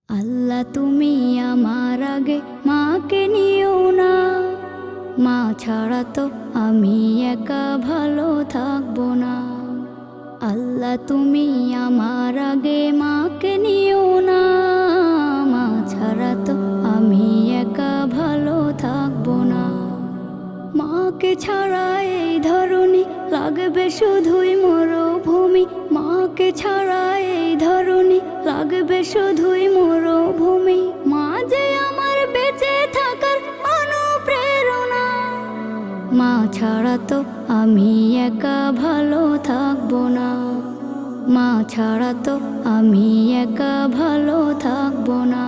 আল্লাহ তুমি আমার আগে মাকে নিও না, মা ছাড়া তো আমি একা ভালো থাকবো না। আল্লাহ তুমি আমার আগে মাকে নিও না, মা ছাড়া তো আমি একা ভালো থাকবো না। মাকে ছাড়া এই ধরনী লাগবে শুধুই মরুভূমি, মাকে ছাড়া এই ধরনী লাগবে শুধুই মরুভূমি। মা যে আমার বেঁচে থাকার অনুপ্রেরণা, মা ছাড়া তো আমি একা ভালো থাকবো না, মা ছাড়া তো আমি একা ভালো থাকবো না।